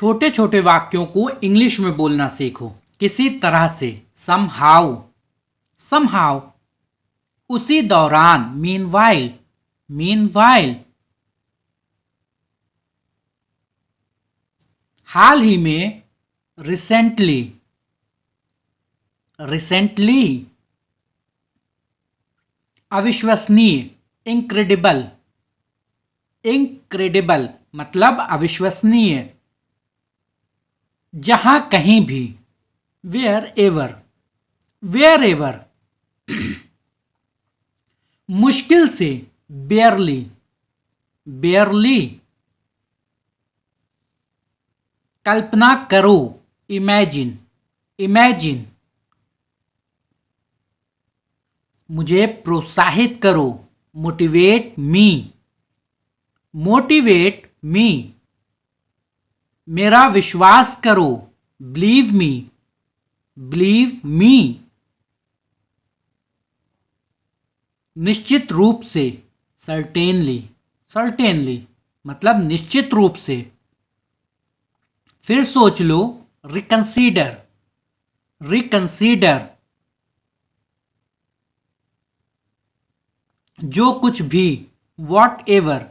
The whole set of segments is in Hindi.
छोटे छोटे वाक्यों को इंग्लिश में बोलना सीखो किसी तरह से। Somehow, somehow. उसी दौरान, मीनवाइल, मीनवाइल। हाल ही में, रिसेंटली, रिसेंटली। अविश्वसनीय, इनक्रेडिबल, इनक्रेडिबल मतलब अविश्वसनीय। जहां कहीं भी, वेयर एवर, वेयर एवर। मुश्किल से, बेयरली, बेयरली। कल्पना करो, इमेजिन, इमेजिन। मुझे प्रोत्साहित करो, मोटिवेट मी, मोटिवेट मी। मेरा विश्वास करो, बिलीव मी, बिलीव मी। निश्चित रूप से, सर्टेनली, सर्टेनली मतलब निश्चित रूप से। फिर सोच लो, रिकंसीडर, रिकंसीडर। जो कुछ भी, वॉट एवर,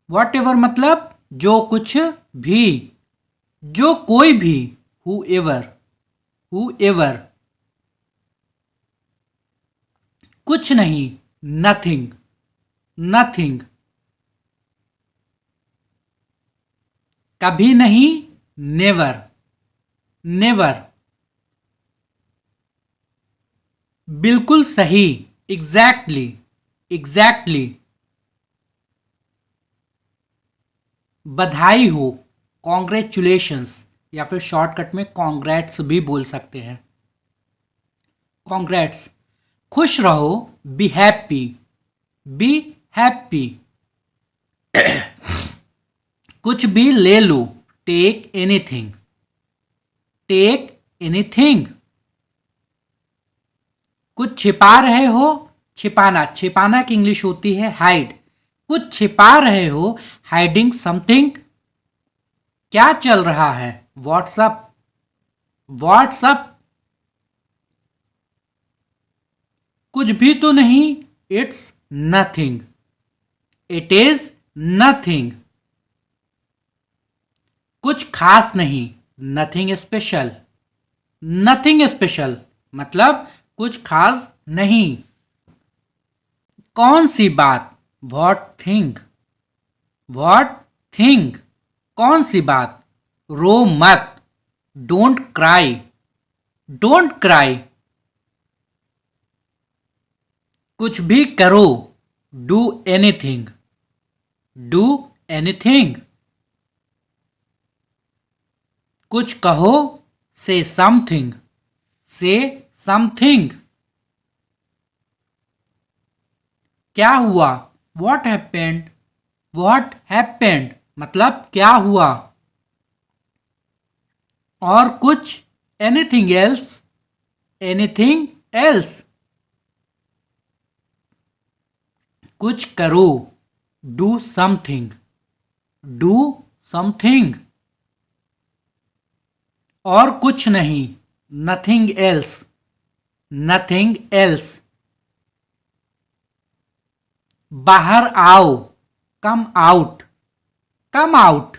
वॉट एवर मतलब जो कुछ भी, जो कोई भी, हु एवर, हु एवर। कुछ नहीं, नथिंग, नथिंग। कभी नहीं, नेवर, नेवर। बिल्कुल सही, एग्जैक्टली, एग्जैक्टली। बधाई हो, कॉन्ग्रेचुलेशंस, या फिर शॉर्टकट में कॉन्ग्रेट्स भी बोल सकते हैं, कॉन्ग्रेट्स। खुश रहो, बी हैप्पी, बी हैप्पी। कुछ भी ले लो, टेक एनीथिंग, टेक एनीथिंग। कुछ छिपा रहे हो, छिपाना, छिपाना की इंग्लिश होती है हाइड। कुछ छिपा रहे हो, हाइडिंग समथिंग। क्या चल रहा है, व्हाट्सअप, व्हाट्सअप। कुछ भी तो नहीं, it's nothing, it is nothing. कुछ खास नहीं, नथिंग स्पेशल, नथिंग स्पेशल मतलब कुछ खास नहीं। कौन सी बात, व्हाट थिंग, व्हाट थिंग। कौन सी बात। रो मत, डोंट क्राई, डोंट क्राई। कुछ भी करो, डू एनीथिंग, डू एनीथिंग। कुछ कहो, से समथिंग, से समथिंग। क्या हुआ, व्हाट हैपेंड, व्हाट हैपेंड मतलब क्या हुआ। और कुछ, एनीथिंग एल्स, एनीथिंग एल्स। कुछ करो, डू समथिंग, डू समथिंग। और कुछ नहीं, नथिंग एल्स, नथिंग एल्स। बाहर आओ, कम आउट, कम आउट।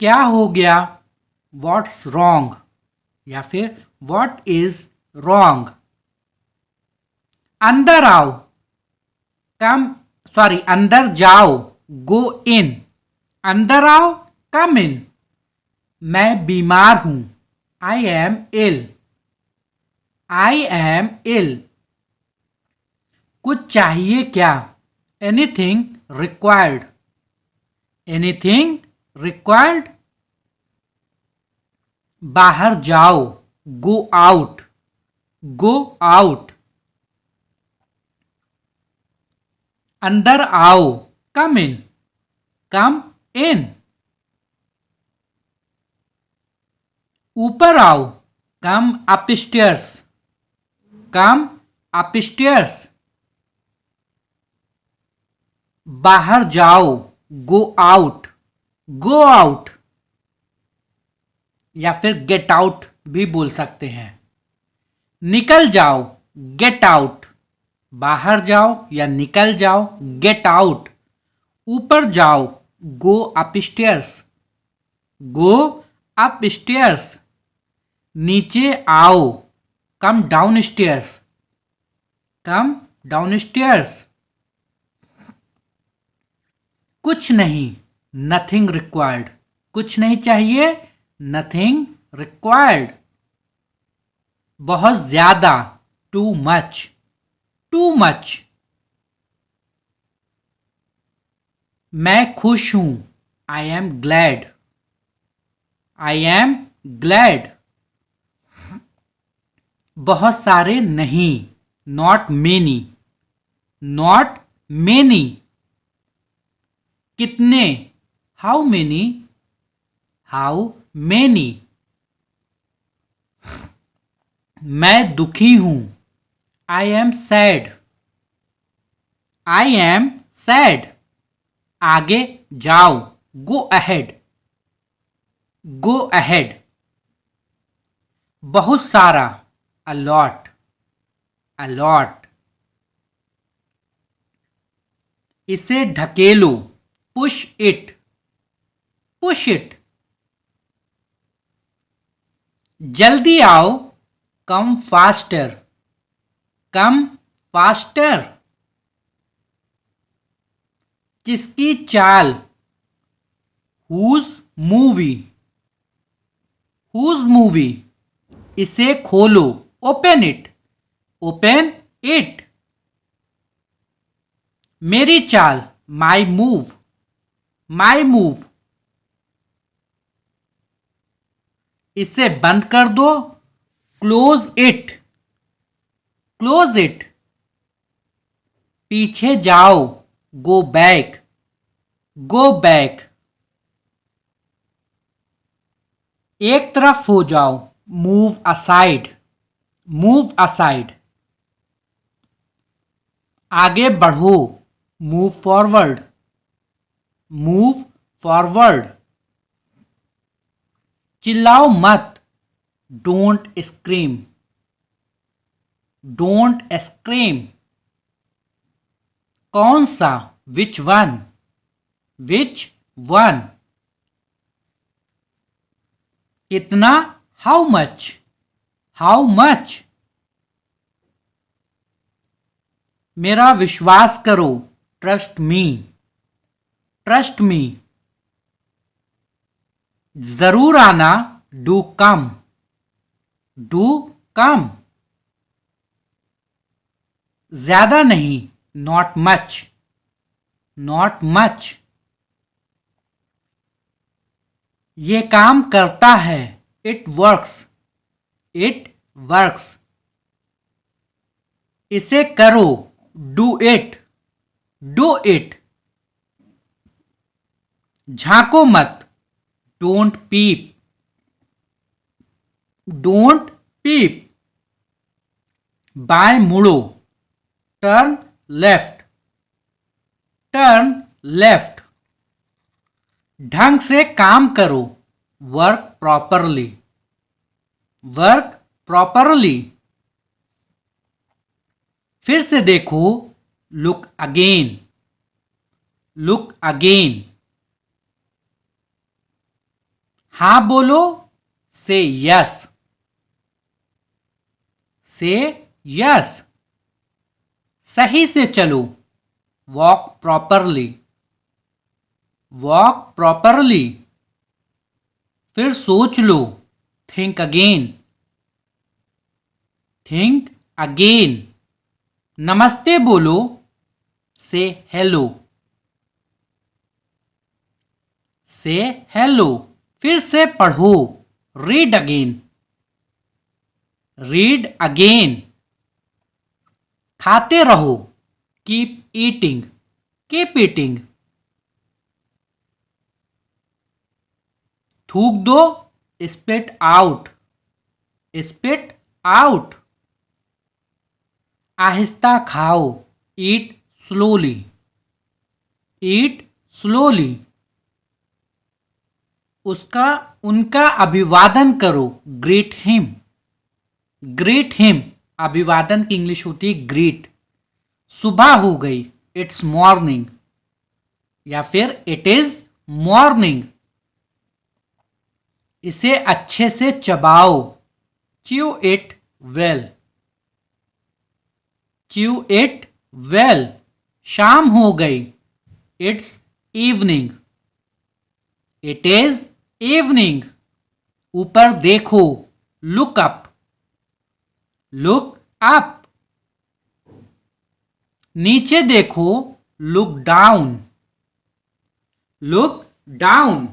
क्या हो गया, व्हाट्स रॉन्ग, या फिर व्हाट इज रॉन्ग। अंदर आओ, कम, सॉरी अंदर जाओ, गो इन। अंदर आओ, कम इन। मैं बीमार हूं, I am ill, I am इल। कुछ चाहिए क्या, एनीथिंग रिक्वायर्ड, एनीथिंग रिक्वायर्ड। बाहर जाओ, गो आउट, गो आउट। अंदर आओ, कम इन, कम इन। ऊपर आओ, कम अपस्टेयर्स, कम अपस्टेयर्स। बाहर जाओ, गो आउट, गो आउट, या फिर गेट आउट भी बोल सकते हैं। निकल जाओ, गेट आउट, बाहर जाओ या निकल जाओ, गेट आउट। ऊपर जाओ, गो अपस्टेयर्स, गो अपस्टेयर्स। नीचे आओ, come down stairs, come down stairs. कुछ नहीं, नथिंग रिक्वायर्ड, कुछ नहीं चाहिए, नथिंग रिक्वायर्ड। बहुत ज्यादा, टू मच, टू मच। मैं खुश हूं, I am glad, I am glad. बहुत सारे नहीं, नॉट मेनी, नॉट मेनी। कितने, हाउ मेनी, हाउ मेनी। मैं दुखी हूं, I am sad, I am sad. आगे जाओ, गो अहेड, गो अहेड। बहुत सारा, अलॉट, अलॉट। इसे ढकेलो, पुश इट, पुश इट। जल्दी आओ, कम फास्टर, कम फास्टर। किसकी चाल, हुज मूवी, हुज मूवी। इसे खोलो, ओपन इट, ओपन इट। मेरी चाल, माई मूव, माई मूव। इसे बंद कर दो, क्लोज इट, क्लोज इट। पीछे जाओ, गो बैक, गो बैक। एक तरफ हो जाओ, मूव असाइड, मूव असाइड। आगे बढ़ो, मूव फॉरवर्ड, मूव फॉरवर्ड। चिल्लाओ मत, डोंट स्क्रीम, डोंट स्क्रीम। कौन सा, विच वन, विच वन। कितना, हाउ मच, हाउ मच। मेरा विश्वास करो, ट्रस्ट मी, ट्रस्ट मी। जरूर आना, डू कम, डू कम। ज्यादा नहीं, नॉट मच, नॉट मच। ये काम करता है, इट वर्क्स, इट वर्क्स। इसे करो, डू इट, डू इट। झांको मत, डोंट पीप, डोंट पीप। बाएं मुड़ो, टर्न लेफ्ट, टर्न लेफ्ट। ढंग से काम करो, वर्क प्रॉपरली, वर्क प्रॉपरली। फिर से देखो, लुक अगेन, लुक अगेन। हां बोलो, से यस, से यस। सही से चलो, वॉक प्रॉपरली, वॉक प्रॉपरली। फिर सोच लो, थिंक अगेन, थिंक अगेन। नमस्ते बोलो, से हेलो, से हेलो। फिर से पढ़ो, रीड अगेन, रीड अगेन। खाते रहो, कीप ईटिंग, कीप ईटिंग। थूक दो, स्पिट आउट, स्पिट आउट। आहिस्ता खाओ, ईट स्लोली, ईट स्लोली। उनका अभिवादन करो, ग्रीट हिम। ग्रीट हिम अभिवादन की इंग्लिश होती है ग्रीट। सुबह हो गई, इट्स मॉर्निंग, या फिर इट इज मॉर्निंग। इसे अच्छे से चबाओ, chew it well. Chew it well. शाम हो गई, it's evening. It is evening. ऊपर देखो, लुक अप। Look up. नीचे देखो, लुक डाउन। Look down.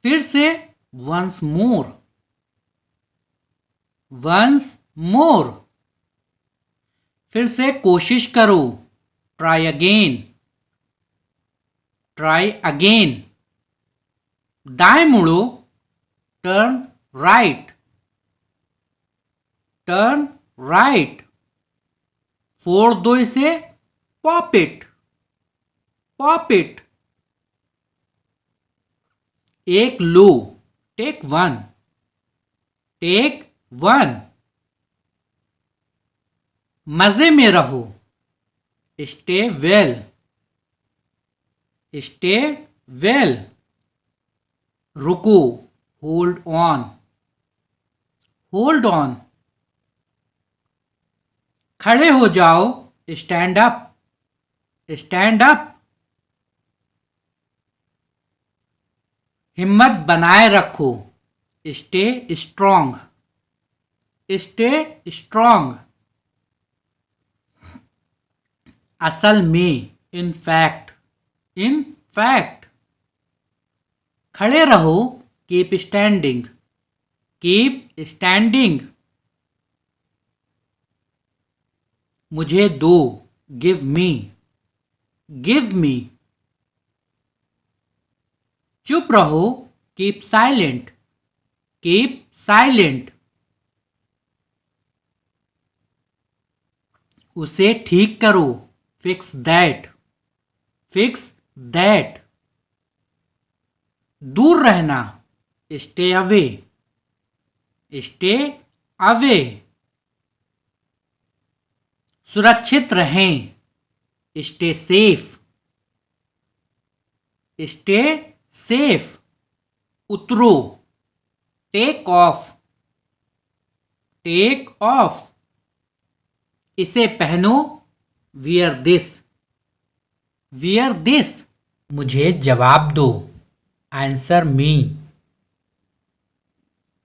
फिर से, वंस मोर। Once more. फिर से कोशिश करो, ट्राई अगेन। Try again. दाएं मुड़ो, टर्न राइट। Turn right. फोड़ दो इसे, पॉप इट। Pop it. एक लो, टेक वन। Take one. मजे में रहो, स्टे वेल। Stay well. रुको, होल्ड ऑन। Hold on. खड़े हो जाओ, स्टैंड अप। Stand up. हिम्मत बनाए रखो, स्टे स्ट्रांग। Stay strong. असल में, इन फैक्ट। In fact. खड़े रहो, कीप स्टैंडिंग। Keep standing. मुझे दो, गिव मी। Give me. चुप रहो, कीप साइलेंट। Keep silent. उसे ठीक करो, फिक्स दैट। Fix that. दूर रहना, स्टे अवे। Stay away. सुरक्षित रहें, स्टे सेफ। Stay safe. उतरो, टेक ऑफ। Take off. इसे पहनो, वियर दिस। Wear this. मुझे जवाब दो, आंसर मी।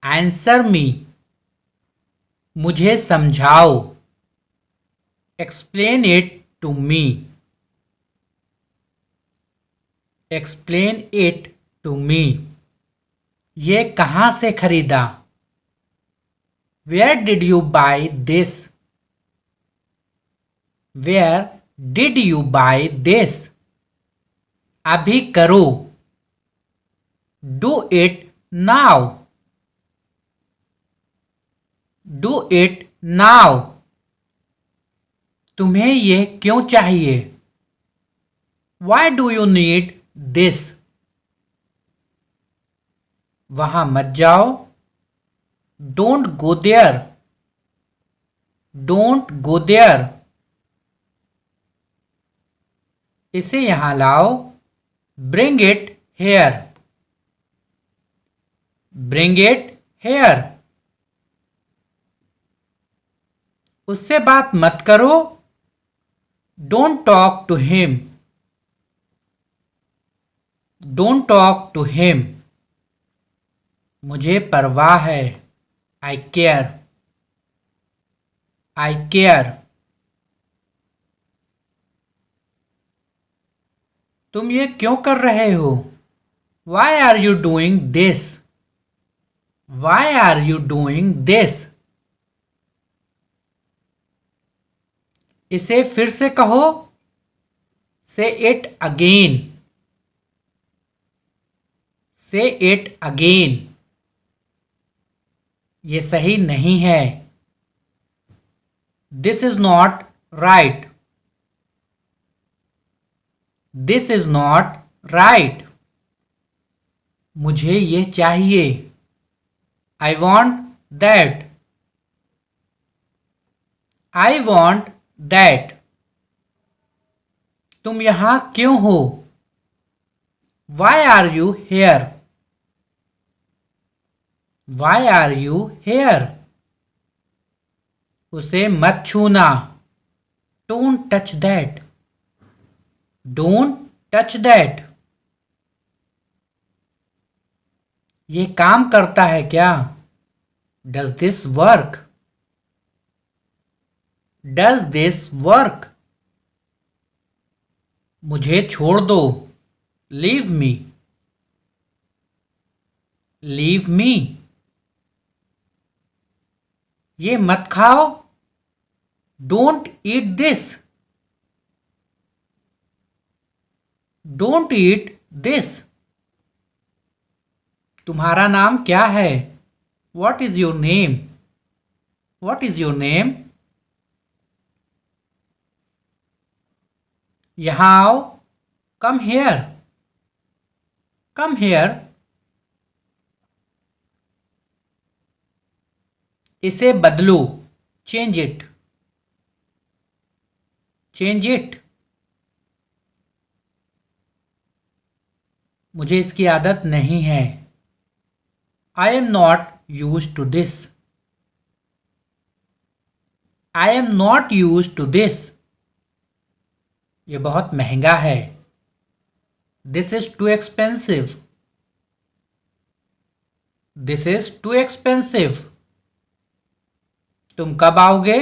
Answer me. मुझे समझाओ, explain it to me. Explain it to me. ये कहां से खरीदा? Where did you buy this? Where did you buy this? अभी करो, do it now. Do it now. तुम्हें यह क्यों चाहिए? Why do you need this? वहां मत जाओ, don't go there. Don't go there. इसे यहां लाओ, bring it here. Bring it here. उससे बात मत करो, don't talk to him. Don't talk to him. मुझे परवाह है, I care. I care. तुम ये क्यों कर रहे हो? Why are you doing this? Why are you doing this? इसे फिर से कहो, say it again. Say it again. ये सही नहीं है, this is not right. This is not right. मुझे ये चाहिए. I want that. I want that. तुम यहां क्यों हो? Why are you here? Why are you here? उसे मत छूना. Don't touch that. Don't touch that. ये काम करता है क्या? Does this work? Does this work? मुझे छोड़ दो. Leave me. Leave me. ये मत खाओ. Don't eat this. Don't eat this. तुम्हारा नाम क्या है? What is your name? What is your name? यहां आओ. Come here. Come here. इसे बदलो. Change it. Change it. मुझे इसकी आदत नहीं है. I am not use to this. I am not use to this. ये बहुत महंगा है. This is too expensive. This is too expensive. तुम कब आओगे?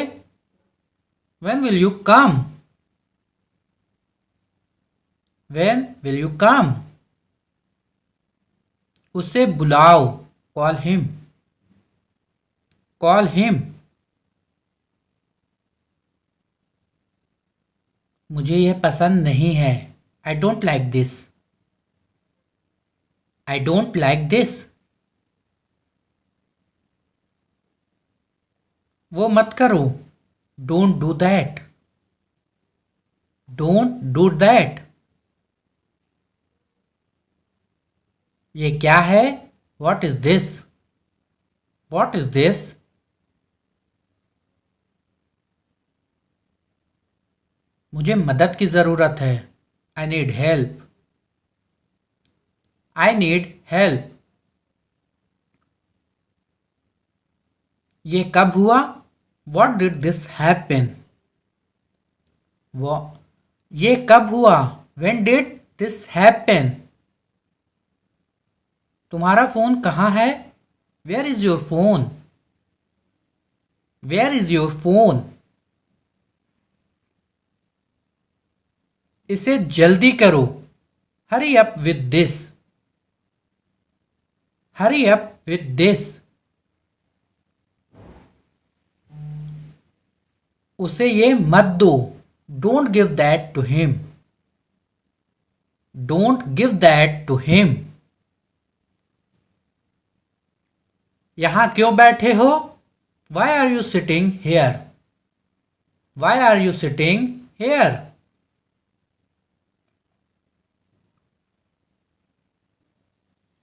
When will you come? When will you come? उसे बुलाओ. Call him. Call him. मुझे यह पसंद नहीं है. I don't like this. I don't like this. वो मत करो. Don't do that. Don't do that. ये क्या है? What is this? What is this? मुझे मदद की जरूरत है. I need help. I need help. ये कब हुआ? What did this happen? ये कब हुआ? When did this happen? तुम्हारा फोन कहाँ है? Where is your phone? Where is your phone? इसे जल्दी करो. Hurry up with this. Hurry up with this. उसे ये मत दो. Don't give that to him. Don't give that to him. यहां क्यों बैठे हो? Why are you sitting here? Why are you sitting here?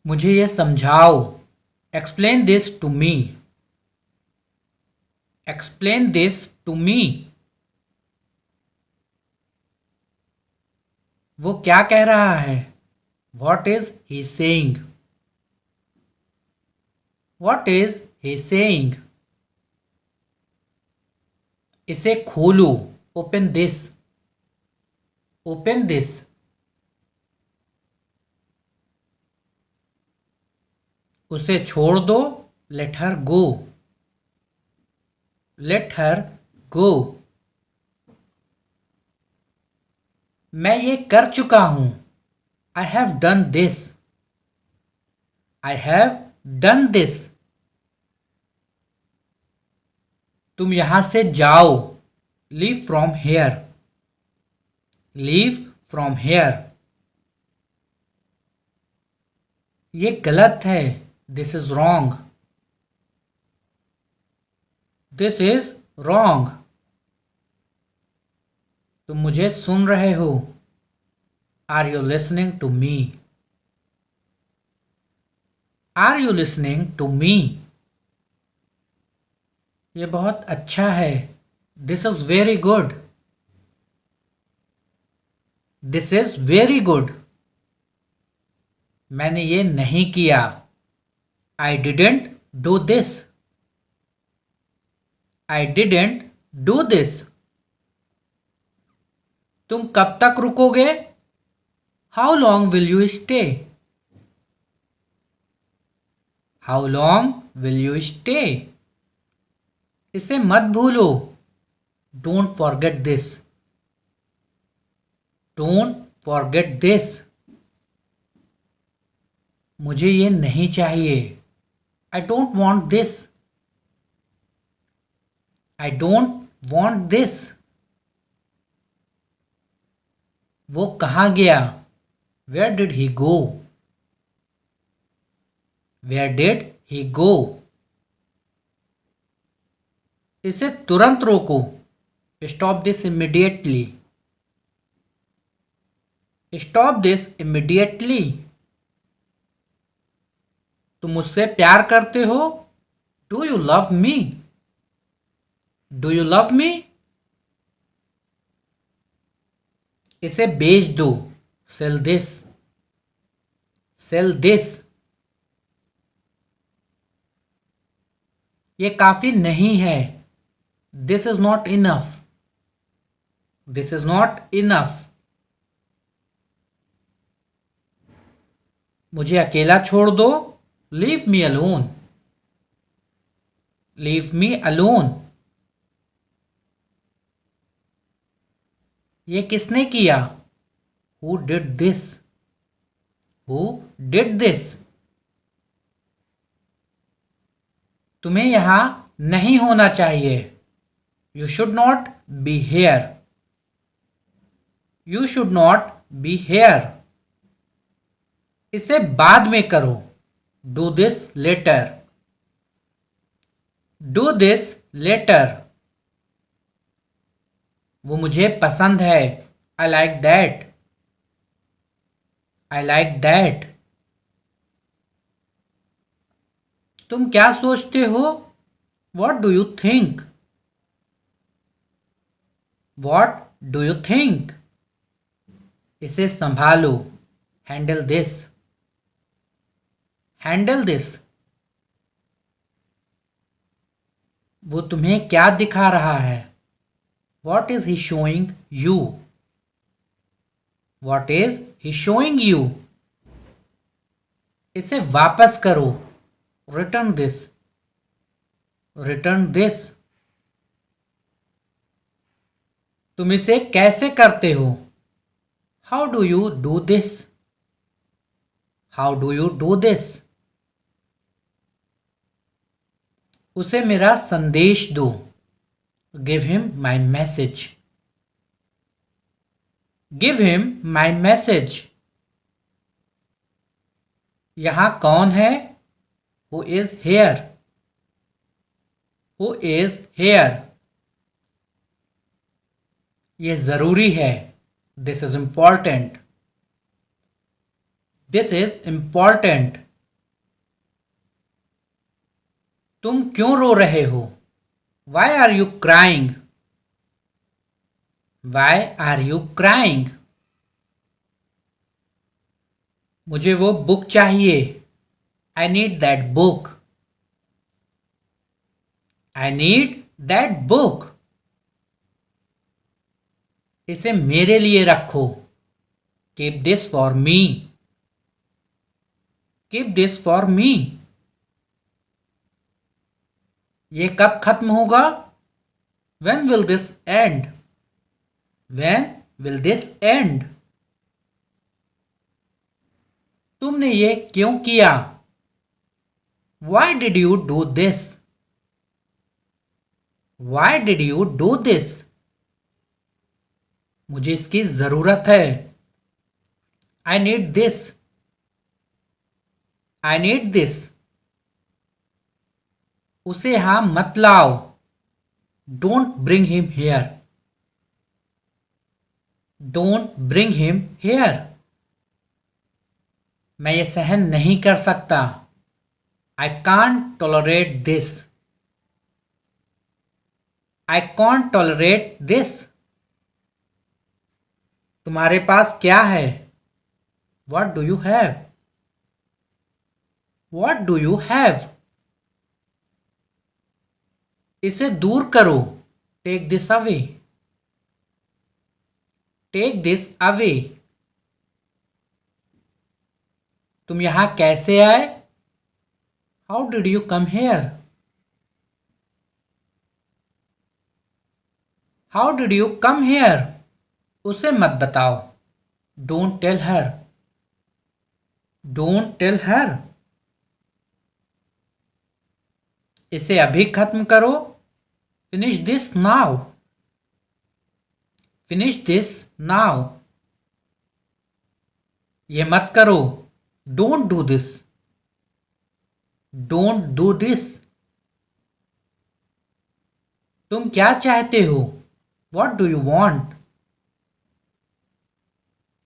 मुझे ये समझाओ. Explain this to me. Explain this to me. वो क्या कह रहा है? What is he saying? What is he saying? इसे खोलो. Open this. Open this. उसे छोड़ दो. Let her go. Let her go. मैं ये कर चुका हूं. I have done this. I have done this. तुम यहां से जाओ. Leave from here. Leave from here. ये गलत है. This is wrong. This is wrong. तुम मुझे सुन रहे हो. Are you listening to me? Are you listening to me? ये बहुत अच्छा है. This is very good. This is very good. मैंने ये नहीं किया. I didn't do this. I didn't do this. तुम कब तक रुकोगे? How long will you stay? How long will you stay? इसे मत भूलो. Don't forget this. Don't forget this. मुझे ये नहीं चाहिए. I don't want this. I don't want this. वो कहाँ गया? Where did he go? Where did he go? इसे तुरंत रोको. Stop this immediately. Stop this immediately. तुम मुझसे प्यार करते हो? Do you love me? Do you love me? इसे बेच दो. Sell this. Sell this. ये काफी नहीं है. This is not enough. This is not enough. मुझे अकेला छोड़ दो. Leave me alone. Leave me alone. ये किसने किया? Who did this? Who did this? तुम्हें यहां नहीं होना चाहिए. You should not be here. You should not be here. इसे बाद में करो. Do this later. Do this later. वो मुझे पसंद है. I like that. I like that. तुम क्या सोचते हो? What do you think? What do you think? इसे संभालो. Handle this. Handle this. वो तुम्हें क्या दिखा रहा है? What is he showing you? What is he showing you? इसे वापस करो. Return this. Return this. तुम इसे कैसे करते हो? How do you do this? How do you do this? उसे मेरा संदेश दो. Give him my message. Give him my message. यहां कौन है? Who is here? Who is here? ये जरूरी है. This is important. This is important. तुम क्यों रो रहे हो? Why are you crying? Why are you crying? मुझे वो बुक चाहिए. I need that book. I need that book. इसे मेरे लिए रखो. Keep this for me. Keep this for me. ये कब खत्म होगा? When will this end? When will this end? तुमने ये क्यों किया? Why did you do this? Why did you do this? मुझे इसकी जरूरत है. I need this. I need this. उसे यहां मत लाओ. Don't bring him here. Don't bring him here. मैं ये सहन नहीं कर सकता। I can't tolerate this. I can't tolerate this. तुम्हारे पास क्या है? What do you have? What do you have? इसे दूर करो। Take this away. Take this away. तुम यहां कैसे आए? How did you come here? How did you come here? उसे मत बताओ। Don't tell her. Don't tell her. इसे अभी खत्म करो। Finish this now. Finish this now. ये मत करो। Don't do this. Don't do this. तुम क्या चाहते हो? What do you want?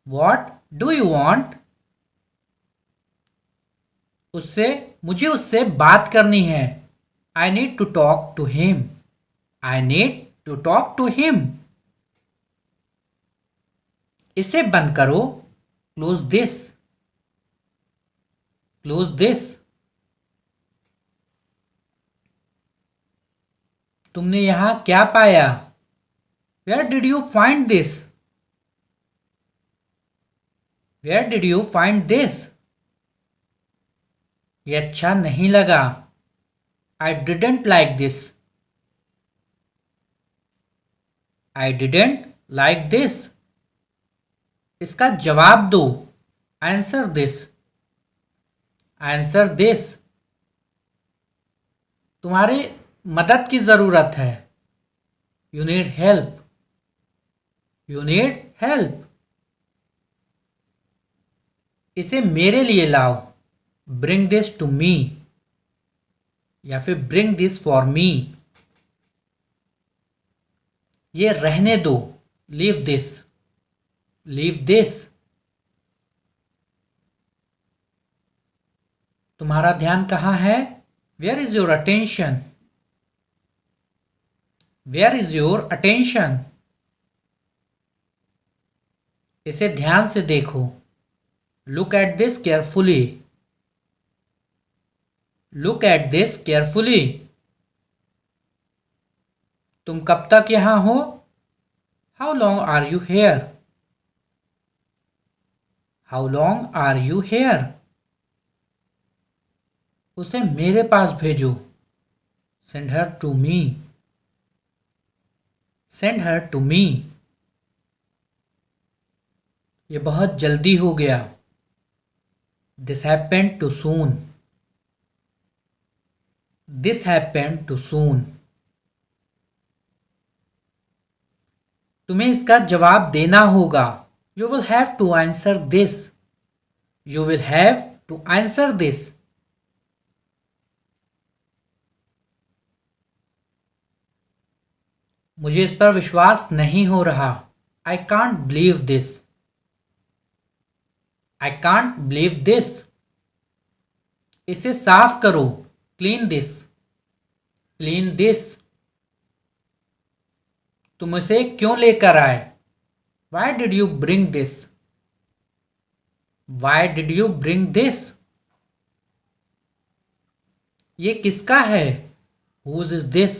What do you want? मुझे उससे बात करनी है। I need to talk to him. I need to talk to him. इसे बंद करो। Close this. Close this. तुमने यहां क्या पाया? Where did you find this? Where did you find this? ये अच्छा नहीं लगा। I didn't like this. I didn't like this. इसका जवाब दो। Answer this. Answer this. तुम्हारी मदद की जरूरत है। You need help. You need help. इसे मेरे लिए लाओ। Bring this to me. या फिर bring this for me. ये रहने दो। Leave this. Leave this. तुम्हारा ध्यान कहाँ है? Where is your attention? Where is your attention? इसे ध्यान से देखो। Look at this carefully. Look at this carefully. तुम कब तक यहां हो? How long are you here? How long are you here? उसे मेरे पास भेजो। Send her to me. Send her to me. ये बहुत जल्दी हो गया। This happened too soon. This happened too soon. तुम्हें इसका जवाब देना होगा। You will have to answer this. You will have to answer this. मुझे इस पर विश्वास नहीं हो रहा। I can't believe this. I can't believe this. इसे साफ करो। Clean this. Clean this. तुम इसे क्यों लेकर आए? Why did you bring this? Why did you bring this? ये किसका है? Whose is this?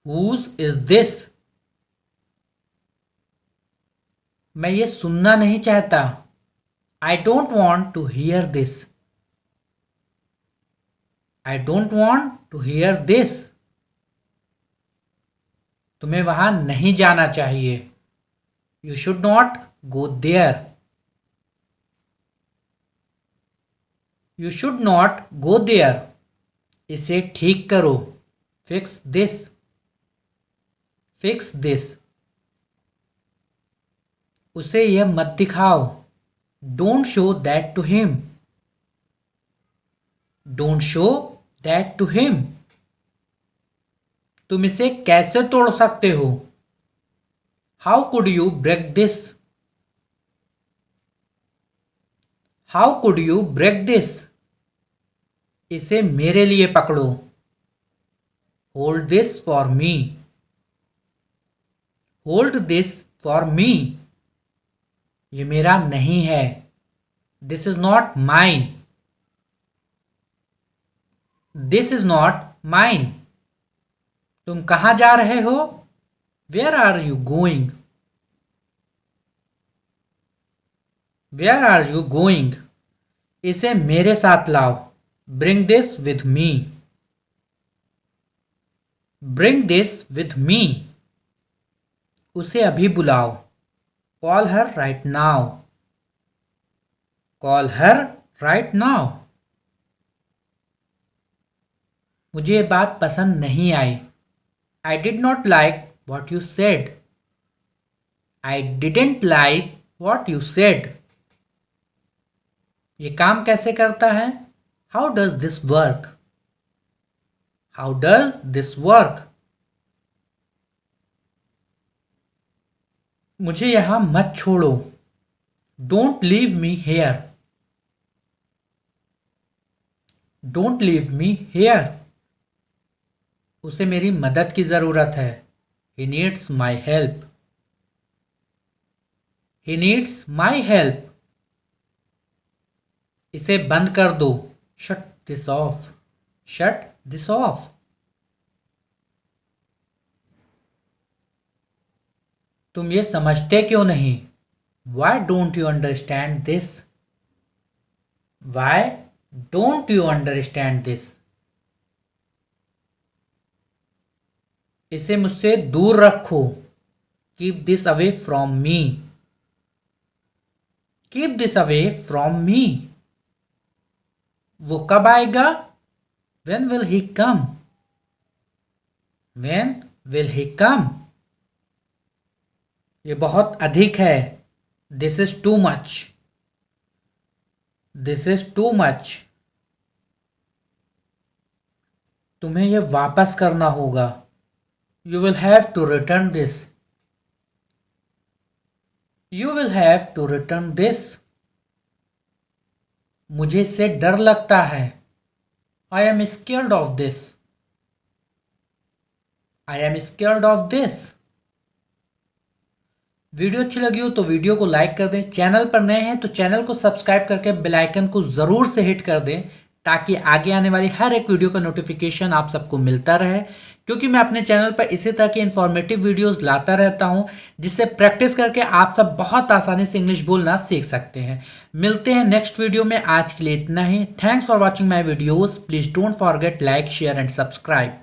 Whose is this? मैं ये सुनना नहीं चाहता। I don't want to hear this. I don't want to hear this. तुम्हें वहां नहीं जाना चाहिए। You should not go there. You should not go there. इसे ठीक करो। Fix this. Fix this. उसे यह मत दिखाओ। Don't show that to him. Don't show that to him. तुम इसे कैसे तोड़ सकते हो? How could you break this? How could you break this? इसे मेरे लिए पकड़ो। Hold this for me. Hold this for me. ये मेरा नहीं है। This is not mine. This is not mine. तुम कहां जा रहे हो? Where are you going? Where are you going? इसे मेरे साथ लाओ। Bring this with me. Bring this with me. उसे अभी बुलाओ। Call her right now. Call her right now. मुझे ये बात पसंद नहीं आई। I did not like what you said. I didn't like what you said. ये काम कैसे करता है? How does this work? How does this work? मुझे यहां मत छोड़ो। Don't leave me here. Don't leave me here. उसे मेरी मदद की जरूरत है। He needs my help. He needs my help. इसे बंद कर दो। Shut this off. Shut this off. तुम ये समझते क्यों नहीं? Why don't you understand this? Why don't you understand this? इसे मुझसे दूर रखो। Keep this away from me. Keep this away from me. वो कब आएगा? When will he come? When will he come? ये बहुत अधिक है। This is too much. This is too much. तुम्हें ये वापस करना होगा। You will have to return this. You will have to return this. मुझे इससे डर लगता है। I am scared of this. I am scared of this. Video अच्छी लगी हो तो वीडियो को लाइक कर दें। चैनल पर नए हैं तो चैनल को सब्सक्राइब करके बेल आइकन को जरूर से हिट कर दें ताकि आगे आने वाली हर एक वीडियो का नोटिफिकेशन आप सबको मिलता रहे, क्योंकि मैं अपने चैनल पर इसी तरह के इन्फॉर्मेटिव वीडियोस लाता रहता हूं जिससे प्रैक्टिस करके आप सब बहुत आसानी से इंग्लिश बोलना सीख सकते हैं। मिलते हैं नेक्स्ट वीडियो में। आज के लिए इतना ही। Thanks for watching my videos. Please don't forget like share and subscribe.